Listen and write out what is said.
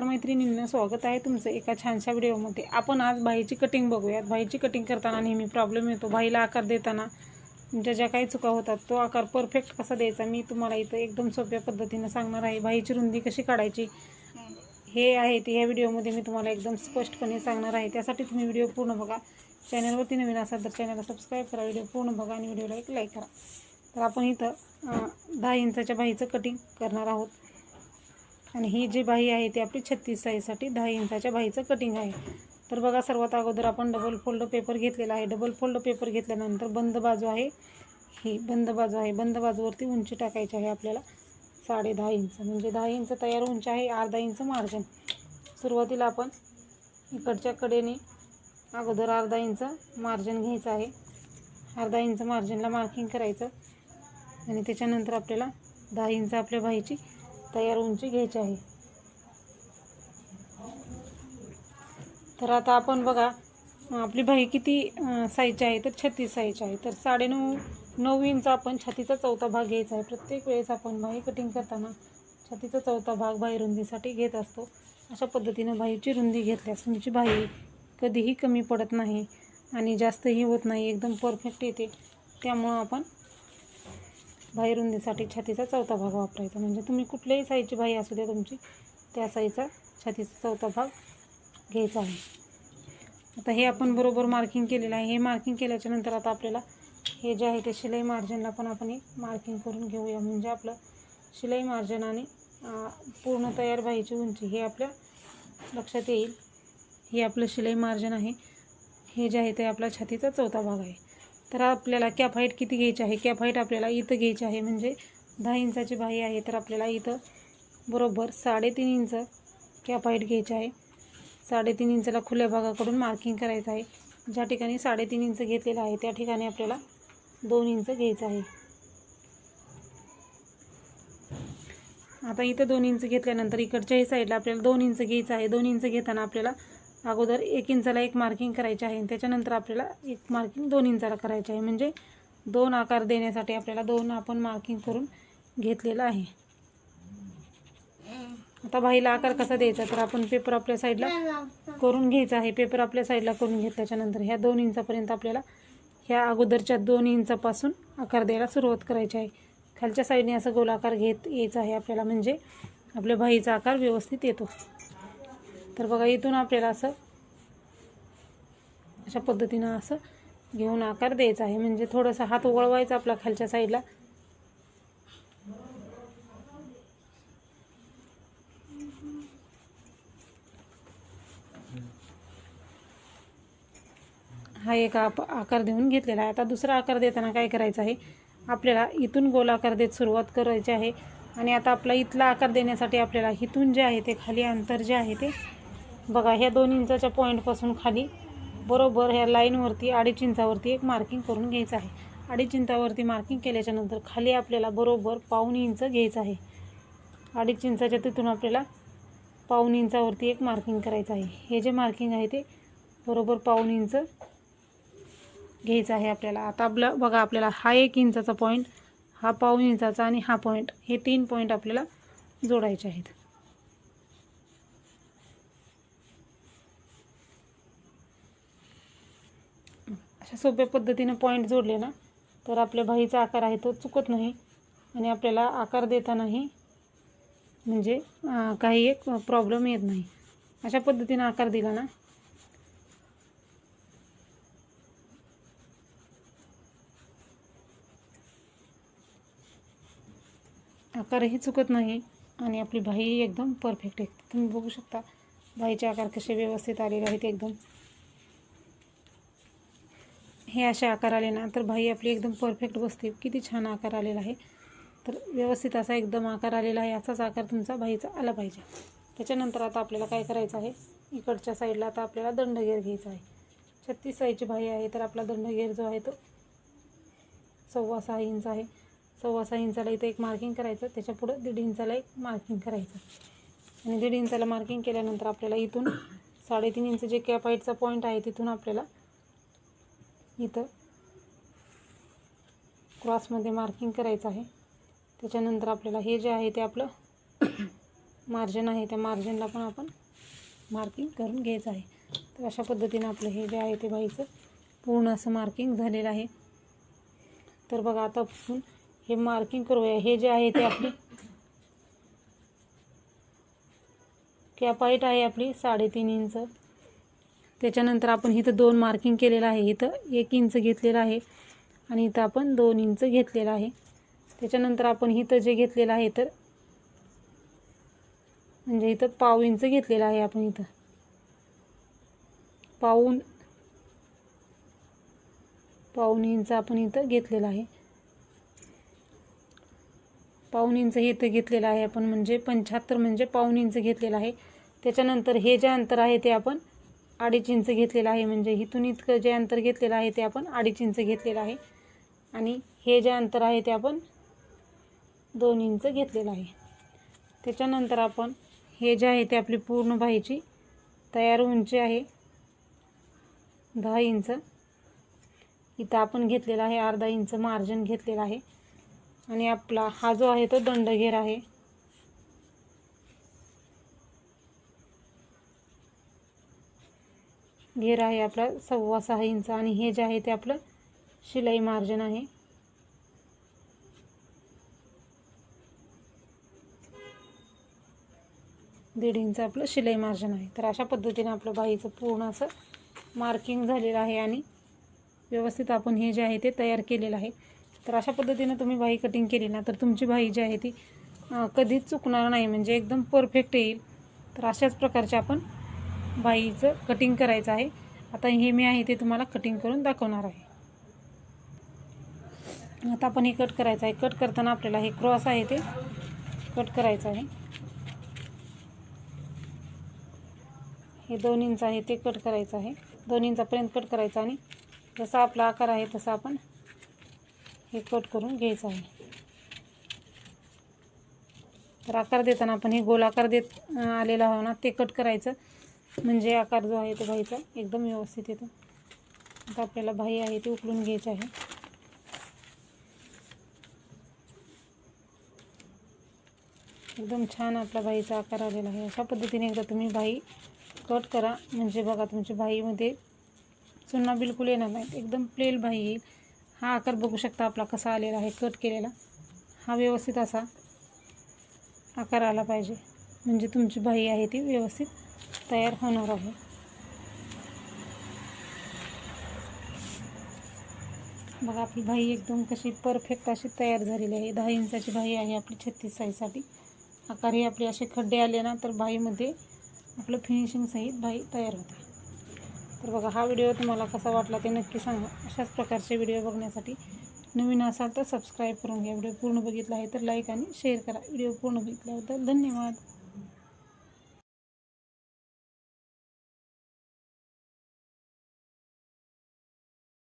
नमस्कार मैत्रिणींना, स्वागत आहे तुमचं एका छानशा व्हिडिओमध्ये। आपण आज बाहीची कटिंग बघूयात। बाहीची कटिंग करताना नेहमी प्रॉब्लेम येतो, बाहीला आकार देताना ज्या काही चुका होतात तो आकार परफेक्ट कसा द्यायचा मी तुम्हाला इथं एकदम सोप्या पद्धतीने सांगणार आहे। बाहीची रुंदी कशी काढायची हे आहे ते या व्हिडिओमध्ये मी तुम्हाला एकदम स्पष्टपणे सांगणार आहे। त्यासाठी तुम्ही व्हिडिओ पूर्ण बघा। चॅनलवरती नवीन असाल तर चॅनलला सबस्क्राईब करा, व्हिडिओ पूर्ण बघा आणि व्हिडिओला एक लाईक करा। तर आपण इथं 10 इंचाच्या बाहीचं कटिंग करणार आहोत आणि ही जी बाही आहे ती आपली 36 साईजसाठी 10 इंचाच्या बाहीचं कटिंग आहे। तर बघा, सर्वात अगोदर आपण डबल फोल्ड पेपर घेतलेला आहे। डबल फोल्ड पेपर घेतल्यानंतर बंद बाजू आहे, ही बंद बाजू आहे। बंद बाजूवरती उंची टाकायची आहे आपल्याला 10.5 इंच, म्हणजे 10 इंच तयार उंची आहे, अर्धा इंच मार्जिन। सुरुवातीला आपण इकडच्या कडेने अगोदर अर्धा इंच मार्जिन घ्यायचं आहे। अर्धा इंच मार्जिनला मार्किंग करायचं आणि त्याच्यानंतर आपल्याला 10 इंच आपल्या बाहीची तयार उंची घ्यायची आहे। तर आता आपण बघा, आपली बाही किती साईजची आहे तर 36 साईजची आहे। तर 9.5 इंच आपण छातीचा चौथा भाग घ्यायचा आहे। प्रत्येक वेळेस आपण बाही कटिंग करताना छातीचा चौथा भाग बाही रुंदीसाठी घेत असतो। अशा पद्धतीने बाहीची रुंदी घेतल्यास तुमची बाही कधीही कमी पडत नाही आणि जास्तही होत नाही, एकदम परफेक्ट येते। त्यामुळे आपण बाही रुंदीसाठी छातीचा चौथा भाग वापरायचा, म्हणजे तुम्ही कुठल्याही साईजची बाही असू द्या तुमची, त्या साईजचा छातीचा चौथा भाग घ्यायचा आहे। आता हे आपण बरोबर मार्किंग केलेलं आहे। हे मार्किंग केल्याच्या नंतर आता आपल्याला हे जे आहे ते शिलाई मार्जिनला पण आपण एक मार्किंग करून घेऊया, म्हणजे आपलं शिलाई मार्जिन आणि पूर्ण तयार बाहीची उंची हे आपल्या लक्षात येईल। हे आपलं शिलाई मार्जिन आहे, हे जे आहे ते आपला छातीचा चौथा भाग आहे। तर आपल्याला कॅप हाईट किती घ्यायची आहे, कॅप हाईट आपल्याला इथं घ्यायची आहे, म्हणजे 10 इंचाची बाही आहे तर आपल्याला इथं बरोबर 3.5 इंच कॅप हाईट घ्यायची आहे। 3.5 इंचला खुल्या भागाकडून मार्किंग करायचं आहे। ज्या ठिकाणी 3.5 इंच घेतलेलं आहे त्या ठिकाणी आपल्याला 2 इंच घ्यायचं आहे। आता इथं 2 इंच घेतल्यानंतर इकडच्याही साईडला आपल्याला 2 इंच घ्यायचं आहे। 2 इंच घेताना आपल्याला अगोदर 1 इंचाला एक मार्किंग करायची आहे, त्याच्यानंतर आपल्याला एक मार्किंग 2 इंचाला करायची आहे, म्हणजे 2 आकार देण्यासाठी आपल्याला 2 आपण मार्किंग करून घेतलेलं आहे। आता बाहीला आकार कसा द्यायचा तर आपण पेपर आपल्या साईडला करून घ्यायचा आहे। पेपर आपल्या साईडला करून घेतल्याच्यानंतर ह्या 2 इंचापर्यंत आपल्याला ह्या अगोदरच्या 2 इंचापासून आकार द्यायला सुरुवात करायची आहे। खालच्या साईडने असं गोलाकार घेत यायचा आहे आपल्याला, म्हणजे आपल्या बाहीचा आकार व्यवस्थित येतो। तर बघा, इथून आपल्याला असं अशा पद्धतीनं असं घेऊन आकार द्यायचा आहे, म्हणजे थोडंसं हात वळवायचा आपला खालच्या साईडला। हा एक आकार देऊन घेतलेला आहे। आता दुसरा आकार देताना काय करायचं आहे, आपल्याला इथून गोलाकार देत सुरुवात करायची आहे आणि आता आपला इथला आकार देण्यासाठी आपल्याला इथून जे आहे ते खाली अंतर जे आहे ते बघा, ह्या 2 इंचाच्या पॉईंटपासून खाली बरोबर ह्या लाईनवरती 2.5 इंचावरती एक मार्किंग करून घ्यायचं आहे। 2.5 इंचावरती मार्किंग केल्याच्यानंतर खाली आपल्याला बरोबर 1.5 इंच घ्यायचं आहे। 2.5 इंचाच्या तिथून आपल्याला 1.5 इंचावरती एक मार्किंग करायचं आहे। हे जे मार्किंग आहे ते बरोबर 1.5 इंच घ्यायचं आहे आपल्याला। आता आपलं बघा, आपल्याला हा 1 इंचाचा पॉईंट, हा 1.5 इंचाचा आणि हा पॉईंट, हे 3 पॉईंट आपल्याला जोडायचे आहेत। अशा सोप्या पद्धतीने पॉईंट जोडले ना तर आपल्या बाहीचा आकार आहे तो चुकत नाही आणि आपल्याला आकार देतानाही म्हणजे काही एक प्रॉब्लेम येत नाही। अशा पद्धतीने आकार दिला ना आकारही चुकत नाही आणि आपली बाही एकदम परफेक्ट आहे। तुम्ही बघू शकता बाहीचे आकार कसे व्यवस्थित आलेले आहेत एकदम। हे असे आकार आले ना तर बाही आपली एकदम परफेक्ट बसते। किती छान आकार आलेला आहे, तर व्यवस्थित असा एकदम आकार आलेला आहे। असाच आकार तुमचा बाहीचा आला पाहिजे। त्याच्यानंतर आता आपल्याला काय करायचं आहे, इकडच्या साईडला आता आपल्याला दंडगेर घ्यायचा आहे। 36 साईजची बाही आहे तर आपला दंडगेर जो आहे तो 6.25 इंच आहे। 6.25 इंचाला इथं एक मार्किंग करायचं, त्याच्या पुढे 1.5 इंचाला एक मार्किंग करायचं आणि 1.5 इंचाला मार्किंग केल्यानंतर आपल्याला इथून 3.5 इंच जे कॅप हाईटचा पॉईंट आहे तिथून आपल्याला इथं क्रॉसमध्ये मार्किंग करायचं आहे। त्याच्यानंतर आपल्याला हे जे आहे ते आपलं मार्जिन आहे त्या मार्जिनला पण आपण मार्किंग करून घ्यायचं आहे. तर अशा पद्धतीने आपलं हे जे आहे ते बाहीचं पूर्ण असं मार्किंग झालेलं आहे. तर बघा आता आपण हे मार्किंग करूया. हे जे आहे ते आपली कॅप हाईट आहे आपली 3.5 इंच. त्याच्यानंतर आपण इथं 2 मार्किंग केलेलं आहे. इथं 1 इंच घेतलेलं आहे आणि इथं आपण 2 इंच घेतलेलं आहे. त्याच्यानंतर आपण इथं जे घेतलेलं आहे तर म्हणजे इथं 1/2 इंच घेतलेलं आहे. आपण इथं पाऊण इंच आपण इथं घेतलेलं आहे. 1/2 इंच इथं घेतलेलं आहे आपण, म्हणजे 75 म्हणजे 1/2 इंच घेतलेलं आहे. त्याच्यानंतर हे जे अंतर आहे ते आपण 2.5 इंच घेतलेलं आहे. म्हणजे इथून इतकं जे अंतर घेतलेलं आहे ते आपण 2.5 इंच घेतलेलं आहे. आणि हे जे अंतर आहे ते आपण 2 इंच घेतलेलं आहे. त्याच्यानंतर आपण हे जे आहे ते आपली पूर्ण बाहीची तयार उंची आहे 10 इंच. इथं आपण घेतलेला आहे 1/2 इंच मार्जिन घेतलेला आहे. आणि आपला हा जो आहे तो दंडघेर आहे. घेर आहे आपला 6.25 इंच. आणि हे जे आहे ते आपलं शिलाई मार्जिन आहे. दीड इंच आपलं शिलाई मार्जिन आहे. तर अशा पद्धतीने आपलं बाहीचं पूर्ण असं मार्किंग झालेलं आहे आणि व्यवस्थित आपण हे जे आहे ते तयार केलेलं आहे. तर अशा पद्धतीने तुम्ही बाही कटिंग केली ना तर तुमची बाही जी आहे ती कधीच चुकणार नाही, म्हणजे एकदम परफेक्ट येईल. तर अशाच प्रकारचे आपण बाहीचं कटिंग करायचं आहे. आता हे मी आहे ते तुम्हाला कटिंग करून दाखवणार आहे. आता आपण हे कट करायचं आहे. कट करताना आपल्याला हे क्रॉस आहे ते कट करायचं आहे. हे 2 इंच आहे ते कट करायचं आहे. 2 इंचापर्यंत कट करायचं आणि जसा आपला आकार आहे तसा आपण हे कट करून घ्यायचं आहे. तर आकार देताना आपण हे गोल आकार देत आलेला आहे ना ते कट करायचं, म्हणजे आकार जो आहे तो बाहीचा एकदम व्यवस्थित येतो. आता आपल्याला बाही आहे ती उकळून घ्यायची आहे. एकदम छान आपला बाहीचा आकार आलेला आहे. अशा पद्धतीने एकदा तुम्ही बाही कट करा, म्हणजे बघा तुमच्या बाहीमध्ये चुना बिलकुल येणार नाही, एकदम प्लेन बाही येईल. हा आकार बघू शकता आपला कसा आलेला आहे कट केलेला. हा व्यवस्थित असा आकार आला पाहिजे, म्हणजे तुमची बाही आहे ती व्यवस्थित तयार होणार आहे. बघा आपली बाही एकदम कशी परफेक्ट अशी तयार झालेली आहे. 10 इंचाची बाही आहे आपली 36 साईजसाठी. आकार हे आपले असे खड्डे आले ना तर बाहीमध्ये आपलं फिनिशिंग सहित बाही तयार होते. तर बघा हा व्हिडिओ तुम्हाला कसा वाटला ते नक्की सांगा. अशाच प्रकारचे व्हिडिओ बघण्यासाठी नवीन असाल तर सबस्क्राईब करून घ्या. व्हिडिओ पूर्ण बघितला आहे तर लाईक आणि शेअर करा. व्हिडिओ पूर्ण बघितल्याबद्दल धन्यवाद.